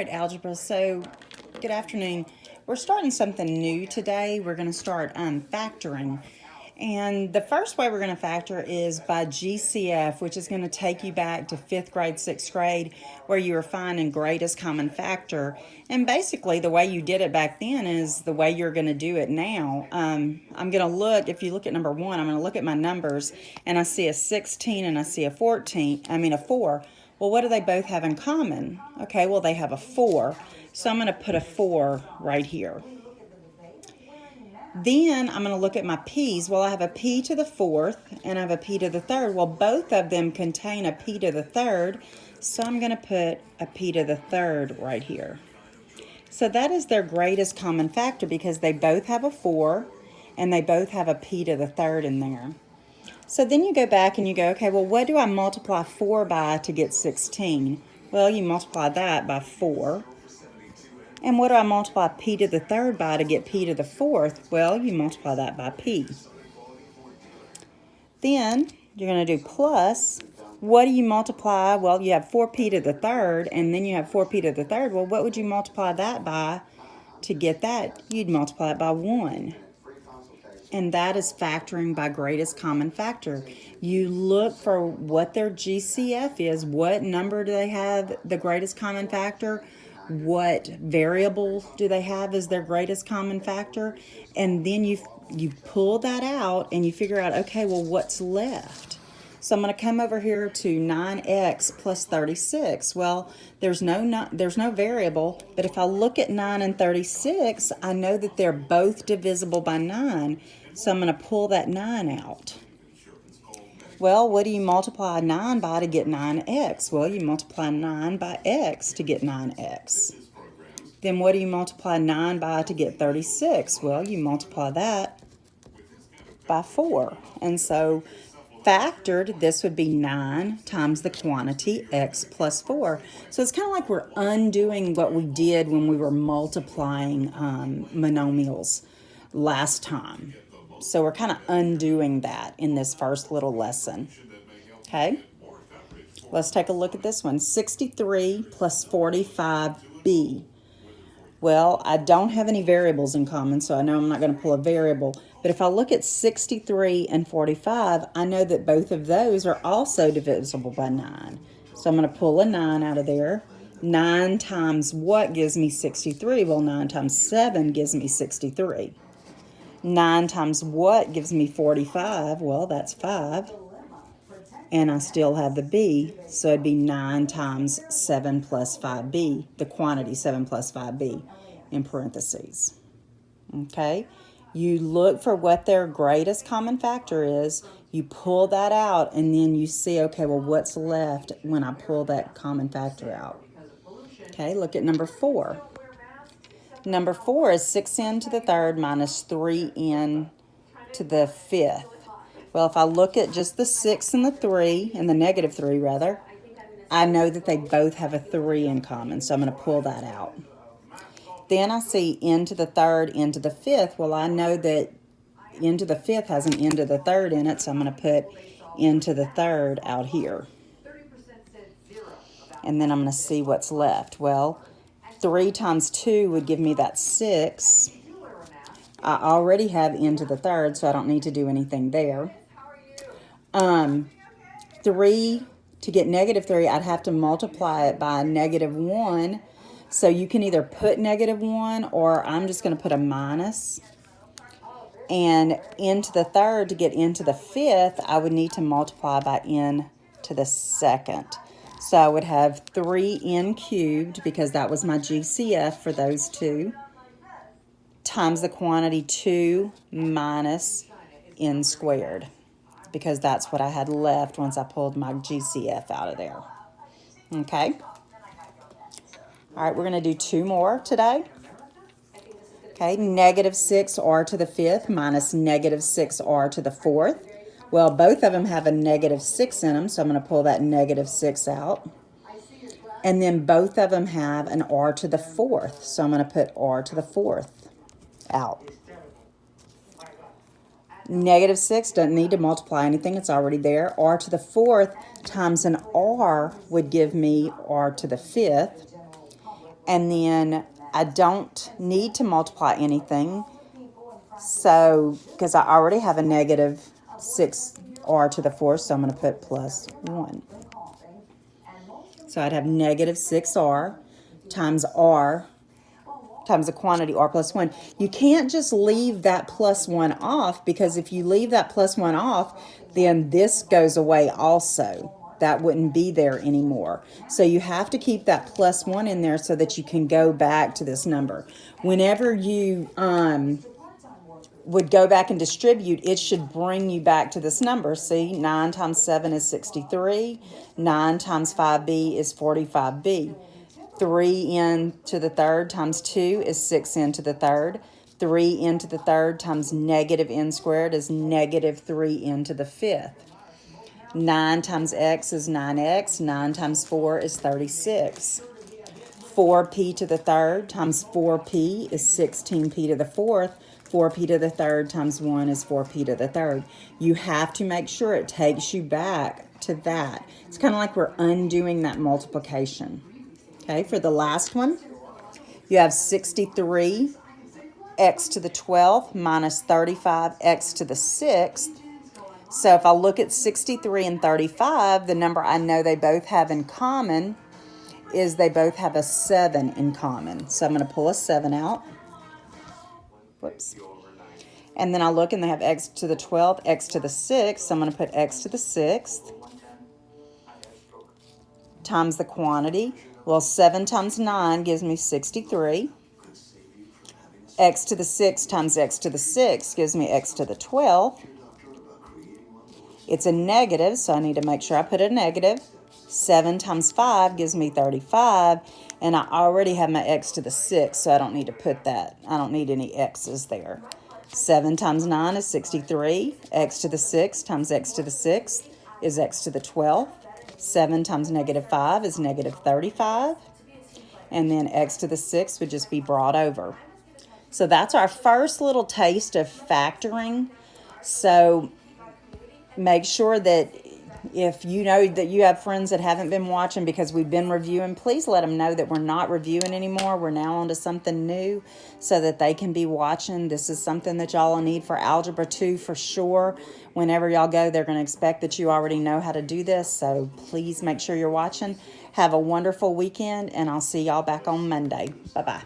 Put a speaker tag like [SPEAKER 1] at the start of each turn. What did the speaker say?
[SPEAKER 1] right, Algebra, so good afternoon. We're starting something new today. We're going to start factoring. And the first way we're going to factor is by GCF, which is going to take you back to 5th grade, 6th grade, where you were finding greatest common factor. And basically, the way you did it back then is the way you're going to do it now. I'm going to look, if you look at number 1, I'm going to look at my numbers, and I see a 16 and I see a 4. Well, what do they both have in common? Okay, well, they have a 4. So I'm going to put a 4 right here. Then I'm going to look at my p's. Well, I have a p to the 4th and I have a p to the 3rd. Well, both of them contain a p to the 3rd, so I'm going to put a p to the 3rd right here. So that is their greatest common factor because they both have a 4 and they both have a p to the 3rd in there. So then you go back and you go, okay, well, what do I multiply 4 by to get 16? Well, you multiply that by 4. And what do I multiply p to the 3rd by to get p to the 4th? Well, you multiply that by p. Then you're going to do plus. What do you multiply? Well, you have 4p to the 3rd, and then you have 4p to the 3rd. Well, what would you multiply that by to get that? You'd multiply it by 1. And that is factoring by greatest common factor. You look for what their GCF is. What number do they have the greatest common factor? What variable do they have as their greatest common factor? And then you pull that out and you figure out, okay, well, what's left? So I'm going to come over here to 9x plus 36. Well, there's no variable, but if I look at 9 and 36, I know that they're both divisible by 9. So I'm going to pull that 9 out. Well, what do you multiply 9 by to get 9x? Well, you multiply 9 by x to get 9x. Then what do you multiply 9 by to get 36? Well, you multiply that by 4. And so factored, this would be 9 times the quantity x plus 4. So it's kind of like we're undoing what we did when we were multiplying monomials last time. So we're kind of undoing that in this first little lesson. Okay? Let's take a look at this one. 63 plus 45b. Well, I don't have any variables in common, so I know I'm not going to pull a variable. But if I look at 63 and 45, I know that both of those are also divisible by 9. So I'm going to pull a 9 out of there. 9 times what gives me 63? Well, 9 times 7 gives me 63. 9 times what gives me 45? Well, that's 5. And I still have the b, so it'd be 9 times 7 plus 5b, the quantity 7 plus 5b in parentheses. Okay? You look for what their greatest common factor is, you pull that out, and then you see, okay, well, what's left when I pull that common factor out? Okay, look at number 4. Number 4 is 6n to the 3rd minus 3n to the 5th. Well, if I look at just the 6 and the 3, and the negative 3 rather, I know that they both have a 3 in common, so I'm going to pull that out. Then I see n to the 3rd, n to the 5th. Well, I know that n to the 5th has an n to the 3rd in it, so I'm going to put n to the 3rd out here. And then I'm going to see what's left. Well, 3 times 2 would give me that 6. I already have n to the 3rd, so I don't need to do anything there. 3, to get negative 3, I'd have to multiply it by negative 1. So you can either put negative 1 or I'm just going to put a minus. And n to the 3rd, to get n to the 5th, I would need to multiply by n to the 2nd. So I would have 3n cubed, because that was my GCF for those two, times the quantity 2 minus n squared, because that's what I had left once I pulled my GCF out of there. Okay? All right, we're going to do 2 more today. Okay, negative 6r to the 5th minus negative 6r to the 4th. Well, both of them have a negative 6 in them, so I'm going to pull that negative 6 out. And then both of them have an r to the 4th, so I'm going to put r to the 4th out. Negative 6 doesn't need to multiply anything. It's already there. R to the 4th times an r would give me r to the 5th. And then I don't need to multiply anything. So, because I already have a negative 6r to the 4th, so I'm going to put plus 1. So I'd have negative 6r times r times the quantity r plus 1. You can't just leave that plus 1 off, because if you leave that plus 1 off, then this goes away also. That wouldn't be there anymore. So you have to keep that plus 1 in there so that you can go back to this number. Whenever you would go back and distribute, it should bring you back to this number. See, 9 times 7 is 63. 9 times 5b is 45b. 3n to the third times 2 is 6n to the third. 3n to the third times negative n squared is negative 3n to the fifth. 9 times x is 9x. 9 times 4 is 36. 4p to the third times 4p is 16p to the fourth. 4p to the third times 1 is 4p to the third. You have to make sure it takes you back to that. It's kind of like we're undoing that multiplication. Okay, for the last one, you have 63 x to the 12th minus 35 x to the 6th. So if I look at 63 and 35, the number I know they both have in common is they both have a 7 in common. So I'm going to pull a 7 out. Whoops. And then I look and they have x to the 12th, x to the 6th. So I'm going to put x to the 6th times the quantity. Well, 7 times 9 gives me 63. X to the 6 times x to the 6 gives me x to the 12th. It's a negative, so I need to make sure I put a negative. 7 times 5 gives me 35, and I already have my x to the 6, so I don't need to put that. I don't need any x's there. 7 times 9 is 63. X to the 6 times x to the 6th is x to the 12th. 7 times negative 5 is negative 35. And then x to the 6th would just be brought over. So that's our first little taste of factoring. So make sure that if you know that you have friends that haven't been watching because we've been reviewing, please let them know that we're not reviewing anymore. We're now on to something new so that they can be watching. This is something that y'all will need for Algebra 2 for sure. Whenever y'all go, they're going to expect that you already know how to do this. So please make sure you're watching. Have a wonderful weekend, and I'll see y'all back on Monday. Bye-bye.